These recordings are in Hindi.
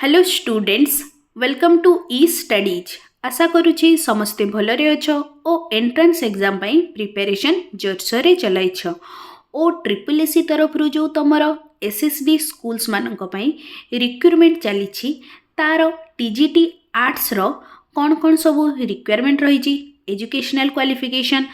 Hello students, welcome to e studies. आशा करुछि समस्ते भलरे अछ ओ एंट्रेंस एग्जाम पई प्रिपरेशन जोरसोरे चलाइछ। ओ ट्रिपल एसी तरफ रु जो तमर एसएसडी स्कूल्स मानक पई रिक्रूटमेंट चलीछि तार टीजीटी आर्ट्स रो कौन कौन सब रिक्वायरमेंट रही एजुकेशनल क्वालिफिकेशन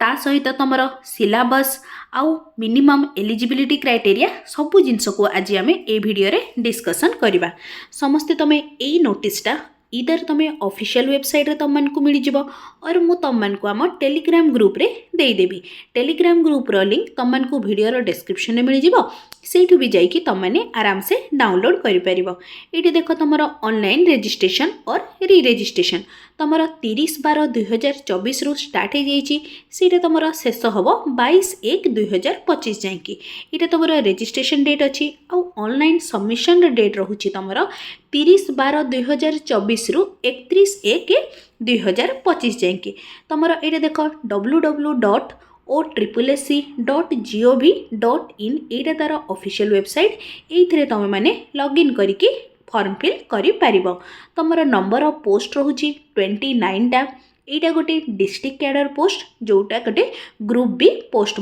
ता सहित तुमर सिलेबस आउ मिनिमम एलिजिबिलिटी क्राइटेरिया सबू जिनस को आज आम ए वीडियो रे डिस्कसन करवा। समस्ते तुम यही नोटिसटा इधर तुम ऑफिशियल वेबसाइट रे तुमको मिल जाव और मु तुमको आम टेलीग्राम ग्रुप रे देदेवी। टेलीग्राम ग्रुप रो लिंक तुमको वीडियो रो डिस्क्रिप्शन में मिल जाव, सेठू भी जाइए तुमने आराम से डाउनलोड कर। ये देख तुम ऑनलाइन रजिस्ट्रेशन और री रजिस्ट्रेशन तुम 30/12/2024 रु स्टार्ट हो जाइए, तुम शेष हम 22/1/2025 जाकि ये तुम रजिस्ट्रेशन डेट अच्छी। ऑनलाइन सबमिशन डेट रोचे तुम 30/12/2024 रु 31/1/2025 जाकि तुम ये देख www.ossc.gov.in यहाँ तार ऑफिशियल वेबसाइट। ये तुम मैंने लॉगिन करके फॉर्म फिल कर तुम नंबर ऑफ पोस्ट रोचे 29टा। यहाँ गोटे डिस्ट्रिक्ट कैडर पोस्ट जोटा गोटे ग्रुप बी पोस्ट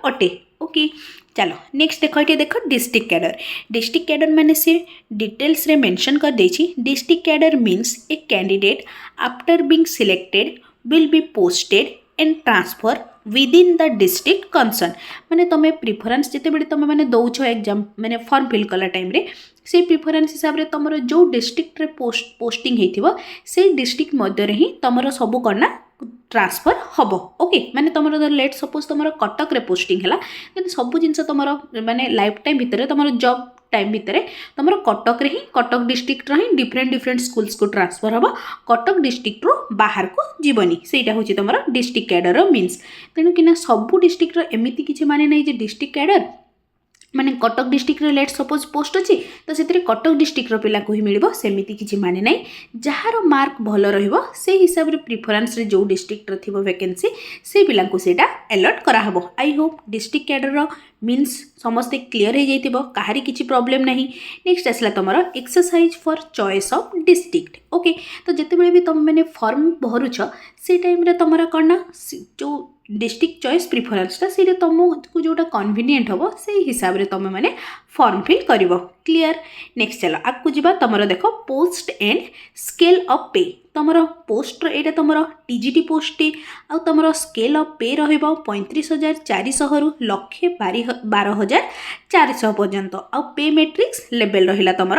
अटे। ओके चलो नेक्स्ट देख ये देख डिस्ट्रिक्ट कैडर माने से डिटेल्स रे मेंशन कर देछि। District cadre means a candidate after being selected will be posted and transfer within the district concern. माने तुम प्रिफरेन्स जिते बड़े तुम मैंने दौच एग्जाम मैंने फॉर्म फिल कला टाइम रे से प्रिफरेन्स हिसाब से तुम जो डिस्ट्रिक्ट रे पोस्टिंग होइथिबो से डिस्ट्रिक्ट मध्य ही तुम सब करना ट्रांसफर हम। ओके माने तुम लेट सपोज तुम कटक रे पोस्टिंग है कि सब जिन तुम माने लाइफ टाइम भितर तुम जॉब टाइम भितर तुम कटक रे ही कटक डिस्ट्रिक्ट ही डिफरेंट स्कूल्स को ट्रांसफर हम। कटक डिस्ट्रिक्ट रू बाहर को जीवनी सेटा हूँ तुम डिस्ट्रिक्ट कैडर मीन्स। तेणु कि सबू डिस्ट्रिक्ट एमती किसी माने नहीं जे डिस्ट्रिक्ट कैडर माने कटक डिस्ट्रिक्ट रे लेट सपोज पोस्ट अच्छी तो से कटक डिस्ट्रिक्ट पिला को ही मिल सेमती किसी माने नहीं। जार मार्क भल रहिबो से हिसाब रे प्रिफरेन्स रे जो डिस्ट्रिक्ट रो थिबो वैकेंसी से पिला को सेटा अलॉट करा हबो। आई होप डिस्ट्रिक्ट कैडर रो मीन्स समस्ते क्लियर हो जाइथिबो, काहारी किसी प्रॉब्लम नहीं। नेक्स्ट आसला तुमर exercise for choice of district. Okay तो जिते बळे भी तुम मैंने फॉर्म भरुछ से टाइम रे तुमरा कौन जो डिस्ट्रिक्ट चॉइस प्रिफरेन्सटा से तुमको जोटा कन्वीनियंट हम से हिसाब से तुम मैंने फॉर्म फिल कर। क्लियर नेक्स्ट चलो आगु जा तुम देख पोस्ट एंड स्केल ऑफ पे। तुम पोस्ट यहाँ तुम टीजीटी पोस्ट आ तुम स्केल ऑफ पे रही 35,400 रु 1,12,400 पर्यंत आ पे मैट्रिक्स लेवल रहा तुम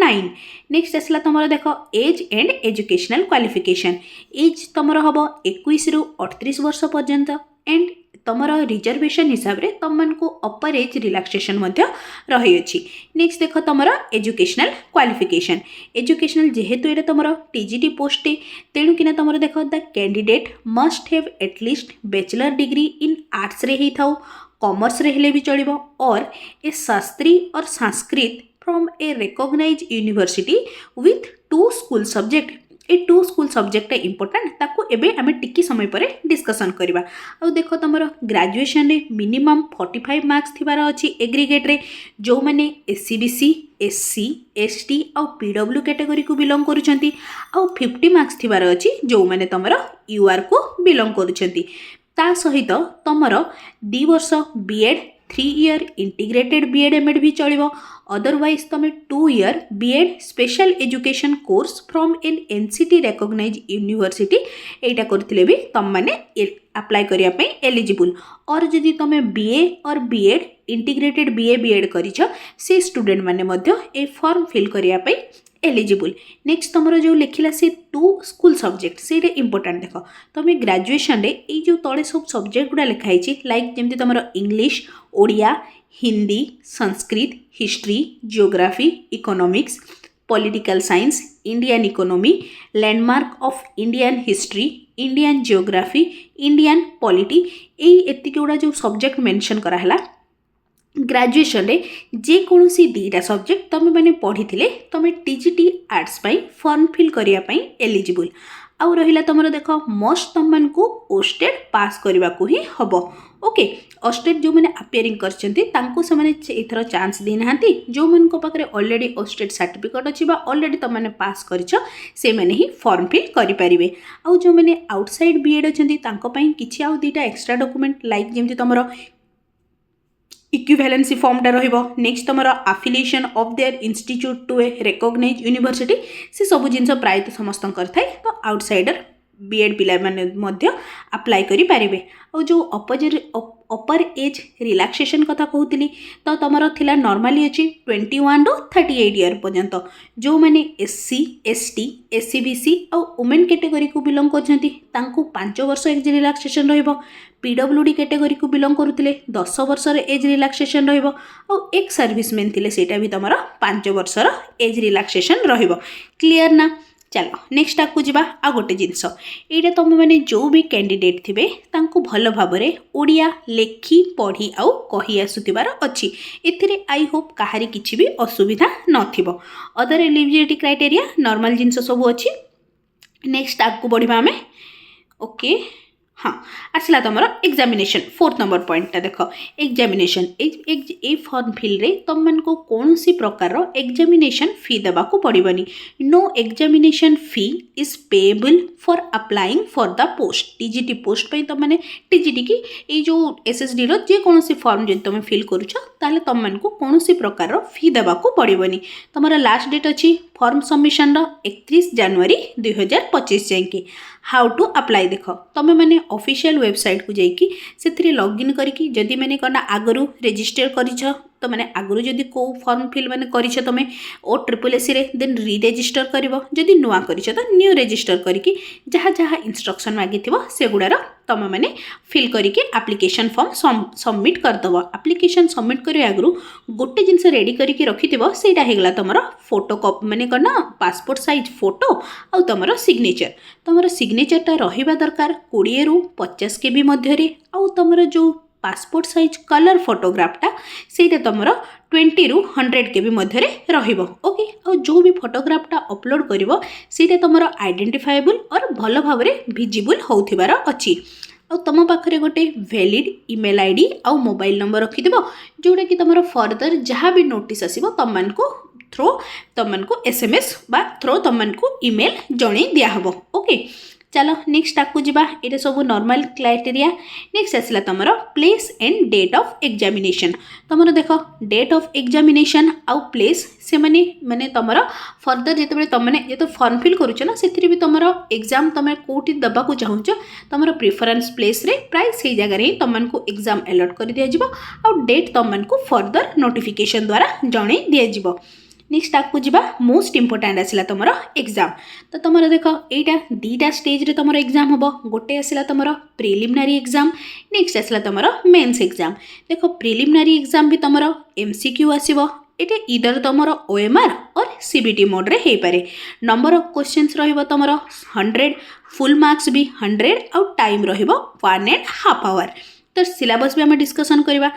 9। नेक्स्ट आसला तुम देख age and educational qualification. Age तुम हम 21 रु 38 वर्ष पर्यंत एंड तुम रिजर्वेशन हिसाब से तुमको अपर एज रिलैक्सेशन रही अछि। नेक्स्ट देख तुम एजुकेशनल क्वालिफिकेशन। एजुकेशनल जेहेतु ये तुम टीजीटी पोस्ट तेणु कि तुम देख the candidate must have at least bachelor degree in arts रे ही थाउ, कॉमर्स रे हेले भी चलिबो और ए शास्त्री और Sanskrit from a recognise university with 2 school subject. A 2 school subject important ताको एबे आमे टिकी समय पर डिस्कसन करबा। आ देखो तुमर ग्रेजुएशन रे मिनिमम 45 मार्क्स थिबार अछि एग्रीगेट रे जो माने एससीबीसी एससी एसटी आ पीडब्ल्यू कैटेगरी को बिलोंग करूछंती आ 50 मार्क्स थिबार अछि जो माने तुमर यूआर को बिलोंग करूछंती। ता सहित तुमर 2 वर्ष BEd 3 year integrated BEd MEd भी चलिबो। अदरवाइज तुम 2 year BEd special education course from an NCT recognise university एटा करथिले भी तुम माने अप्लाई करिया पे एलिजिबल। और जदि तुम बीए और बीएड इंटीग्रेटेड बीए बीएड करिछ से स्टूडेंट माने मध्य ए फॉर्म फिल करिया पे एलिजिबल। नेक्स्ट तुम जो लिखला से 2 स्कूल सब्जेक्ट से इंपोर्टेंट देख तुम ग्रेजुएशन रे ये जो तले सब सब्जेक्ट गुड़ा लिखाई लाइक जमी तुम English Odia Hindi Sanskrit history geography economics political science Indian economy landmark of Indian history Indian geography Indian polity यही एतिक गुड़ा जो सब्जेक्ट मेंशन कराला ग्रेजुएशन रे जेकोसी 2टा सब्जेक्ट तुम मैंने पढ़ी तुम टीजीटी आर्ट्स पाई फॉर्म फिल करिया पाई एलिजिबल। आउ रहिला तुमर देख मस्ट तुमको ओस्टेड पास करने को ही हम ओके ओस्टेड जो मैंने अपेयरिंग कर चांस देना जो मन पाखे ऑलरेडी ओस्टेड सर्टिफिकेट अच्छी ऑलरेडी तुम मैंने पास कर से मैंने ही फॉर्म फिल करेंगे आउ जो मैंने आउटसाइड बीएड अच्छा किसी आउ दुटा एक्स्ट्रा डॉक्यूमेंट लाइक जमी तुम इक्विवेलेंसी फॉर्मटा रहिबो नेक्स्ट तुम affiliation of their institute to a recognise university से सब जिनस प्रायत समस्त करथाय तो आउटसाइडर बीएड पिला माने मध्य अप्लाई करि पारिबे और जो अपर एज रिलैक्सेशन कथा कहूली तो तुम थिला नॉर्मली अच्छी 21 टू 38 ईयर पर्यंत जो मैंने एससी एसटी एससीबीसी और वुमेन कैटेगरी को बिलोंग करछंती तांको 5 वर्ष एज रिलैक्सेशन रहिबो पीडब्ल्यूडी कैटेगरी को बिलोंग करुले 10 वर्षर एज रिलैक्सेशन रहिबो और एक सर्विसमैन थिले सेटा भी तुम 5 वर्षर एज रिलैक्सेशन रहिबो क्लियर ना चलो नेक्स्ट आगु जा आ गोटे जिनस ये तुम मैंने जो भी कैंडिडेट थे भल भाव ओडिया लेखि पढ़ी आउ कही आसुथिबार अच्छी एथिरे आई होप कहारी किछि भी असुविधा नथिबो अदर एलिजिबिलिटी क्राइटेरिया नॉर्मल जिनस सब अच्छी नेक्स्ट आगु बढ़िबा आमे ओके हाँ आसला तुम एग्जामिनेशन 4th नंबर पॉइंट देख एग्जामिनेशन ए फॉर्म फिल रे तुम को कौन सी प्रकार एग्जामिनेशन फी देवा को पड़ोनी no examination fee is payable for applying for the post TGT post पे तुम मैंने टीजीटी की ये जो एसएसडी रो जे कौन सी फॉर्म जो तुम फिल करुछ ताले तुम को कौन सी प्रकार फी देवा को पड़ोनी तुम लास्ट डेट अच्छी फॉर्म सबमिशन 31 जनवरी 2025 जाए हाउ टू अप्लाई देख तुम मैंने ऑफिशियल वेबसाइट को जाइए से लॉगिन करके जदि मैंने कौन आगु रजिस्टर कर तो मैंने आगु जदि को फॉर्म फिल मैंने कर तुम OSSC रे देन री रजिस्टर कर जदि नुआ कर तो न्यू रजिस्टर करके जहाँ जहाँ इंस्ट्रक्शन मागी से गुड़ार तुम मैंने फिल करके एप्लिकेशन फॉर्म सबमिट करदेव एप्लिकेशन सबमिट कर आगु गोटे जिनस रेडी करके रखिथो सेटा होगला तुम फोटो कॉपी मैंने कौन पासपोर्ट साइज फोटो आउ तुम सिग्नेचरटा रहिबा दरकार 20 ରୁ 50 KB मध्य आउ तुम जो पासपोर्ट साइज कलर फोटोग्राफटा से तुम 20 ରୁ 100 KB मध्य रहिबो ओके और जो भी फोटोग्राफटा अपलोड करिवो सेटा तुम आइडेंटिफाएबल और भल भाव विजिबल होथिबार अच्छी और तुम पाखे गोटे वैलिड ईमेल आईडी आउ मोबाइल नंबर रखिदेव जोटा कि तुम फर्दर जहाँ भी नोटिस आसो तुमको थ्रो तुमको एसएमएस बा थ्रो तुमको ईमेल जणै दियाहब ओके चलो नेक्स्ट आगु जा ये सब नॉर्मल क्राइटेरिया नेक्स्ट आसला तुम place and date of examination तुम देख डेट ऑफ एग्जामिनेशन आउ प्लेस से माने तुम फर्दर जिते तुमने जो फॉर्म फिल करुच ना से भी तुम एग्जाम तुम कौटी दबा को चाहूच तुम प्रिफरेन्स प्लेस रे प्राय से जगह ही तुमको एग्जाम अलॉट कर दिया आउ डेट तुमको फर्दर नोटिफिकेशन द्वारा जणै दिया नेक्स्ट आगु जा मोस्ट इंपोर्टाट आसला तुम एग्जाम तो तुम देख यहाँ दीटा स्टेज रे तुम एग्जाम हम गोटे आसला तुम प्रिलिमिनारी एग्जाम नेक्स्ट आसला तुम मेन्स एग्जाम देख प्रिलिमिनारी एग्जाम भी तुम MCQ आसो ये इधर तुम OMR और CBT मोड रे हो पारे नंबर ऑफ क्वेश्चंस रहिबो तुम 100 फुल मार्क्स भी 100 आउ टाइम रहिबो 1.5 आवर तो सिलेबस भी आम डिस्कसन करवा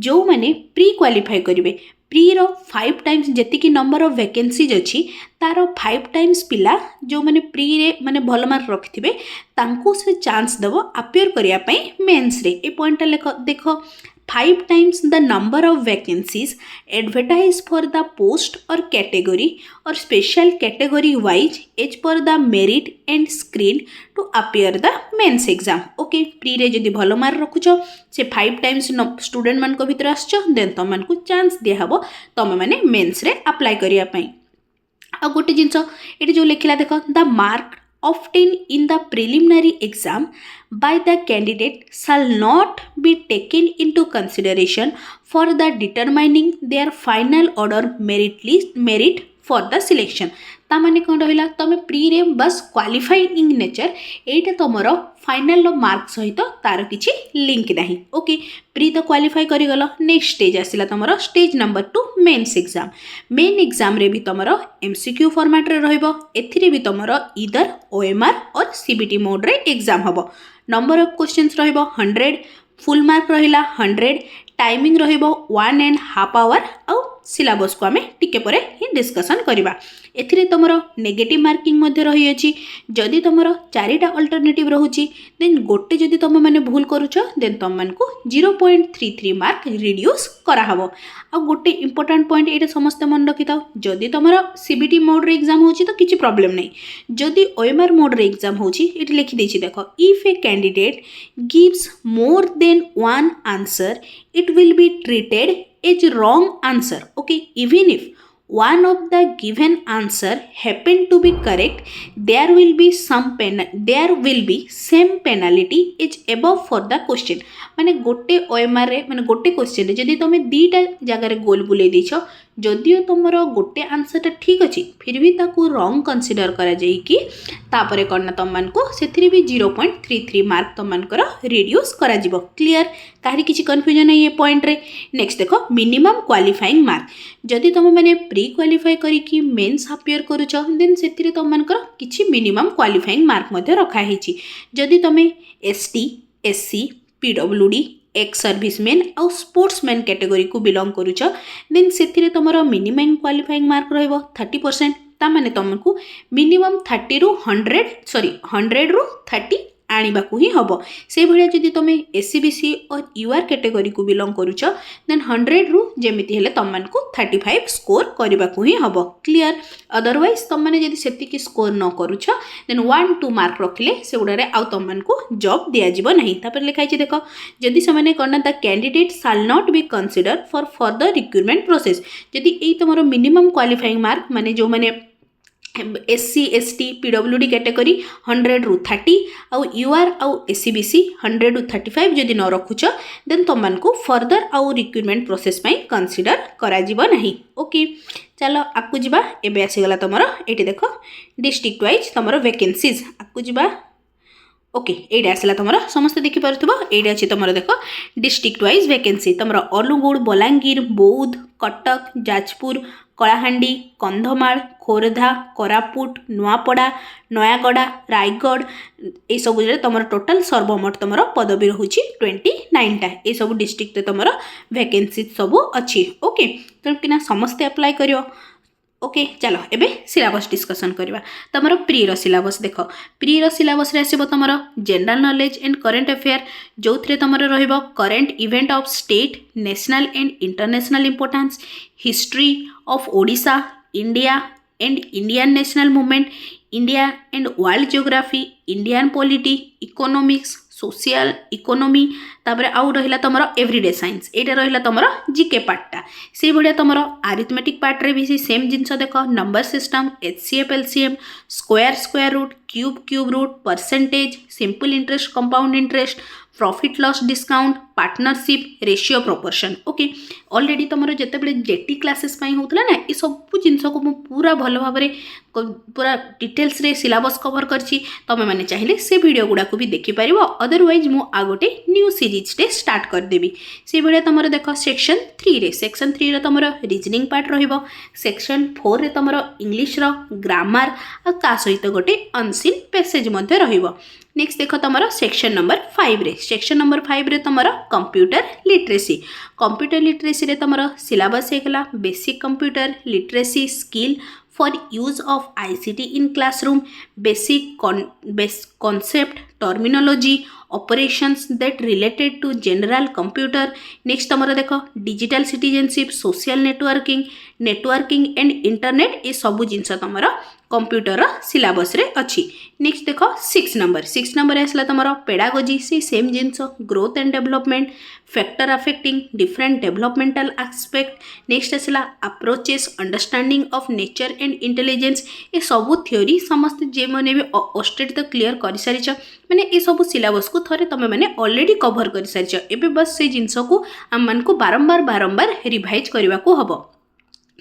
जो मैंने प्री क्वालिफाई करेंगे प्री रो 5 टाइम्स जी नंबर ऑफ वैकेंसीज अच्छी तार 5 टाइम्स पिला जो मैंने प्री रे माने भल मार्क रखिथे तांको से चांस देव अपियर करने मेन्स रे ए पॉइंट देख 5 times the number of vacancies advertised for the post or category or special category wise as per the merit and screen to appear the mains exam okay pre रे जदि भल मार्क रखुछ से 5 times स्टूडेंट मान को भीतर आछो देन तुम मान को चांस दिया हबो तुम माने मेंस रे अप्लाई करिया पई आ गोटे जिंस एटी जो लिखला देखो the mark obtained in the preliminary exam by the candidate shall not be taken into consideration for the determining their final order merit for the selection ता माने कौन रहा तुम प्री रे बस क्वालिफाइंग नेचर एटा तुमर फाइनल मार्क सहित तार किछि लिंक नहीं ओके प्री तो क्वालिफाई करिगल नेक्स्ट स्टेज आसला तुमर stage number 2 mains exam main exam रे भी तुमर MCQ फॉर्मेट रे रहइबो एथिरे भी तुमर इधर OMR और CBT मोड रे एग्जाम हबो नंबर ऑफ क्वेश्चंस रहइबो 100 फुल मार्क रहिला 100 टाइमिंग रहइबो 1.5 आवर आउ सिलेबस को आम टिके पर ही डिस्कसन करवा। एथिरे तुम नेगेटिव मार्किंग मध्य रही अछि। जदि तुम चारिटा अल्टरनेटिव रोचे देन गोटे जदि तुम मैंने भूल करुच देन तुम मानक 0.33 मार्क रिड्यूस कराहब। आ गोटे इंपोर्टाट पॉइंट ये समस्त मन रखी था, जदि तुम सीबीटी मोड रे एग्जाम होची तो किसी प्रॉब्लम नहीं। जदि ओएमआर मोड रे एग्जाम होची ये लिखी देछि देख, if a candidate gives more than one answer it will be treated as wrong answer. Okay, even if one of the given answer happen to be correct, there will be same penalty as above for the question. माने गोटे ओएमआर रे माने गोटे क्वेश्चन रे जदि तुम दीटा जगह रे गोल बुले देछ, जदियो तुमर गोटे आंसरटा ठीक अच्छी फिर भी ताकू रॉन्ग कंसीडर करा जाई कि तापरे करना तुम मानको सेथिरे भी 0.33 मार्क तुम मानकर रिड्यूस करा जिवो। क्लियर, काहरी किछि कंफ्यूजन है ये पॉइंट रे। नेक्स्ट देखो मिनिमम क्वालिफाइंग मार्क। जदि तुम माने प्री क्वालिफाई करिकि मेंस अपियर करूछ देन सेथिरे तुम मानकर किछि मिनिमम क्वालिफाइंग मार्क मध्ये रखा हेछि। जदि तुम ST SC PWD ex serviceman आउ स्पोर्ट्समैन कैटेगरी को बिलोंग करूछ देन सेथिरे तुमरो मिनिमम क्वालिफाइंग मार्क रहइबो 30%। ता माने तुमको मिनिमम 100 रु 30 आनिबाकू ही हबो। से भलिया जदि तुम एससीबीसी और यूआर कैटेगरी को बिलोंग करूछ देन 100 रु जेमिति हेले तुम मानकू 35 स्कोर करबाकू ही हबो। क्लियर, अदरवाइज तुम माने जदि सेतिकी स्कोर न करूछ देन 1-2 मार्क रखिले से गुडा रे आउ तुम मानकू जॉब दिया जिवो नहीं। तापर लिखाइ छै देखो, जदि से माने करना the candidate shall not be consider for further recruitment process. जदि एई तुमरो मिनिमम क्वालिफाइंग मार्क माने जो माने एससी एसटी पीडब्ल्यूडी कैटेगरी 100 रु 30 आउ यूआर आउ एससीबीसी 100 रु 35 जदि न रखुछ देन तुम मानकू फर्दर आउ रिक्रूटमेंट प्रोसेस में कंसीडर करा जिवो नहीं। ओके, चलो आकु जिबा। एबे आसीगला तुमरो एटी देखो डिस्ट्रिक्ट वाइज तुमरो वैकेंसीज आकु जिबा। ओके, एटा आसला तुमरो समस्त देखि परथबो। एटा अछि तुमरो देखो डिस्ट्रिक्ट वाइज वैकेंसी तुमरो अनुगुड़ बलांगीर बौद्ध कटक जाजपुर कलाहांडी कंधमाल खोर्धा कोरापुट नुआपड़ा नयागड़ा रायगढ़ ये सब तुम टोटाल सर्वमोट तुम पदवी रोचे 29टा। ये सब डिस्ट्रिक्ट तुम वैकेंसी सब अच्छी। ओके, तो कि समस्ते अप्लाई करियो। ओके, चलो एबे सिलेबस डिस्कसन करवा। तुम प्री रो सिलेबस देख, प्री रो सिलेबस रे आसीबो तुम general knowledge and current affair जो थे तुम रहिबो current event of state national and international importance, history of Odisha India and Indian national movement, India and world geography, Indian polity, economics, social economy, तापर आउ रहिला तुमरो एवरीडे साइंस। एटा रहिला तुमरो जीके पार्टटा। से भलिया तुमरो अरिथमेटिक पार्ट रे भी सेम जिंस देखो number system HCF LCM square root cube root percentage simple interest compound interest profit loss discount partnership ratio proportion. Okay, already तुम जिते बड़े जेटी क्लासेस होता ना ये सब जिनस को मु पूरा भल भाव पूरा डिटेल्स रे सिलेबस कवर करछि। तुम मैंने चाहिए से वीडियो गुड़ा को भी देखिपर। अदरवाइज मु आ गोटे न्यू सीरीज टे स्टार्ट करदेवी। से भाया तुम देख सेक्शन 3 रे सेक्शन 3 रे तुम रीजनिंग पार्ट रहिबो, सेक्शन 4 रे तुम इंग्लिश रो ग्रामर आ ता सहित गोटे अनसीन पैसेज मध्य रहिबो। नेक्स्ट देख तुम सेक्शन नंबर 5 रे, सेक्शन नंबर 5 रे तुम कंप्यूटर लिटरेसी रे तुम सिलेबस होगा basic computer literacy skill for use of ICT in classroom, basic concept terminology operations that related to general computer. Next तुम देख digital citizenship social networking and internet ये सब जिनस तुम कंप्यूटर सिलेबस रे अच्छी। नेक्स्ट देख 6 नंबर आसला तुम पेडागोजी से सेम जिनस growth and development factor affecting different developmental aspect. Next आसला approaches understanding of nature and intelligence. ये सब थ्योरी समस्त जे मैंने भी ऑस्टेट तो क्लीयर कर सारी मैंने ये सब सिलेबस को थरे तुम मैंने ऑलरेडी कवर कर सारी। एबे बस से जिनस को आम मान को बारंबार रिवाइज करने को हम।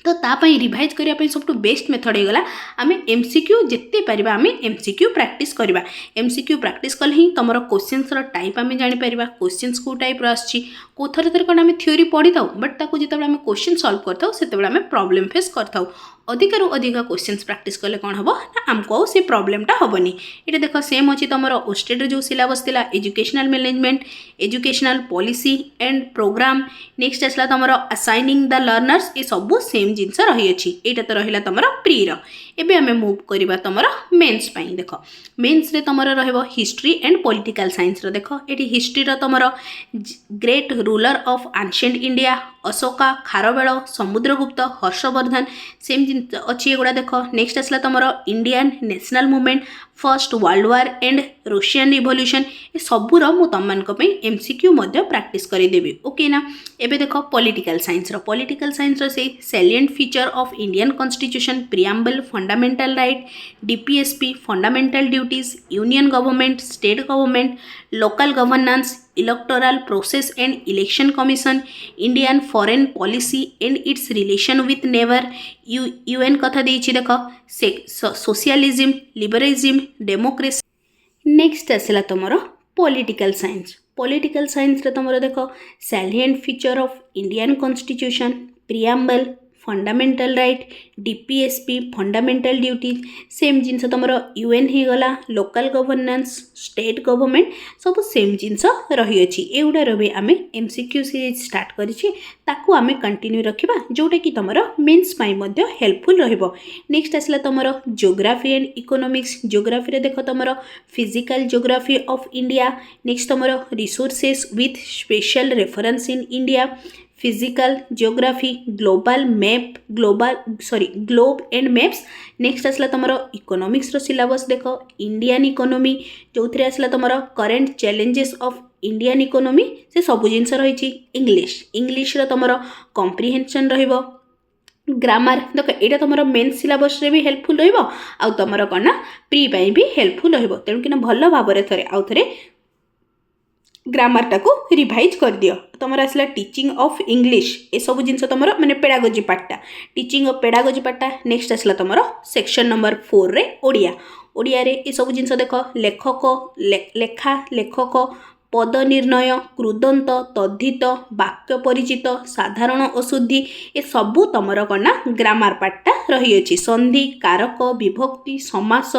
तो तापाई रिवाइज करने सब बेस्ट मेथड होगा आम एमसीक्यू जिते पार आम एमसीक्यू प्रैक्टिस करवा। एमसीक्यू प्रैक्टिस कले ही तुम क्वेश्चंस टाइप आम जापर क्वेश्चंस को टाइप आसो थे कौन आम थ्योरी पढ़ी था बट ताकू जिते आम क्वेश्चन सॉल्व करता से प्रॉब्लम फेस करता अधिकरू अधिक क्वेश्चंस प्रैक्टिस कले कौन हम ना आमको से प्रॉब्लमटा हेनी। ये देख सेम अच्छी तुम ओस्टेड जो सिलेबस थिला educational management educational policy and programme next आसला तुम असाइनिंग द लर्नर्स ये सब सेम जिनस रही अच्छी। यहाँ तो रहा तुम प्री एबे आम मुव करवा तुम मेन्स देख मेन्स रे तुम हिस्ट्री एंड पॉलिटिकल साइंस देख ये हिस्ट्री तुम great ruler of ancient India Ashoka Kharavela Samudragupta Harshvardhan same अच्छी एगुड़ा देख। नेक्स्ट आसला तुम Indian national movement first world war and Russian revolution ये सबूर मु तुम एमसीक्यू प्रैक्टिस करदेवी ओके ना। एबे देख पॉलिटिकल साइंस से salient feature of Indian constitution preamble fundamental right DPSP fundamental duties union government state government local governance electoral process and election commission Indian foreign policy and it's relation with neighbour UN कथा देछि देख सोशलिज्म लिबरलिज्म डेमोक्रेसी। नेक्स्ट आसला तुम पॉलिटिकल साइंस रे तुम देख salient feature of Indian constitution preamble fundamental right DPSP fundamental duties same जिनस तुम यूएन हो गला लोकल गवर्नेंस स्टेट गवर्नमेंट सब सेम जिनस रही अच्छी। एगुड़ा भी आम एमसीक्यू सीरीज स्टार्ट करूँ आम कंटिन्यू रखा जोटा कि तुम मेन्स हेल्पफुल रहिबो। नेक्स्ट आसला तुम ज्योग्राफी एंड इकोनॉमिक्स ज्योग्राफी देख तुम physical geography of India next तुम resources with special reference in India physical geography global map globe and maps. Next आसला तुम इकोनॉमिक्स सिलेबस देख इंडियन इकोनॉमी जो थे आसला तुम current challenges of Indian economy से सब जिनस रही इंग्लिश तुम कॉम्प्रिहेंशन रहिबो ग्रामर देख यहाँ तुम मेन सिलेबस रे भी हेल्पफुल रहिबो आ तुम कौन ना प्री भी हेल्पफुल रहिबो। तेणुकिना भल भाव थे आउ थे ग्रामर टाको रिवाइज कर दियो। तुम आसला टीचिंग ऑफ इंग्लिश ये सब जिनस तुम माने पेडागोजी पार्टा टीचिंग ऑफ पेडागोजी पार्टा। नेक्स्ट आसला तुम सेक्शन नंबर 4 रे ओडिया रे ये सब जिनस देख लेखक लेखा लेखक पद निर्णय कृदंत तद्धित वाक्य परिचित साधारण अशुद्धि ये सबू तुम कौन ना ग्रामर पार्टा रही अच्छी संधि कारक विभक्ति समास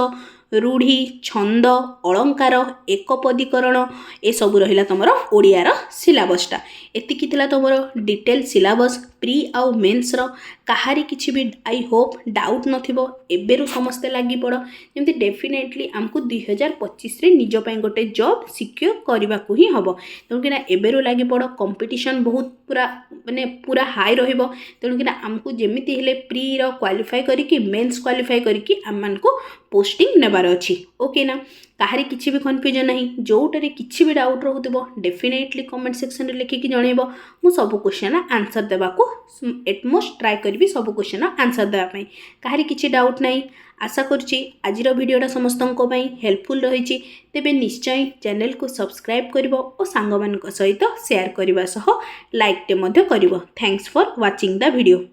रूढ़ी छंद अलंकार एकपदीकरण ये सब रहिला तुमर ओडियार सिलेबसटा। एतिकी थिला तुमर डिटेल सिलेबस प्री आउ मेन्स रो कहारी किछि भी आई होप डाउट नथिबो एबेरु समस्ते लागि पड़ जेमति डेफिनेटली आमको 2025 रे निज पय गोटे जॉब सिक्योर करबा को ही हबो। तेणुकिना एबेरु लागि पड़ कंपटीशन बहुत पूरा हाई रहिबो। तेणुकिना आमको जेमिति हेले प्री रो क्वालिफाई करिकि मेन्स क्वालिफाई करिकि आममानको पोस्टिंग नेबार अछि ओके ना। कहारी किछि भी कन्फ्यूजन नहीं जोटारे किछि भी डाउट रहउतबो डेफिनेटली कमेंट सेक्शन रे लिखिकी जणैबो मु सब क्वेश्चन आंसर देबा को एटमोस्ट ट्राई करबी सब क्वेश्चन आंसर देबा पई। कहारी किछि डाउट नहीं आशा करछि आजिर वीडियोटा समस्तंको पई हेल्पफुल रहिछि। तेबे निश्चय चैनल को सब्सक्राइब करिवो और सांगमानक सहित शेयर करबा सह लाइक टे मध्य करिवो। Thanks for watching the video.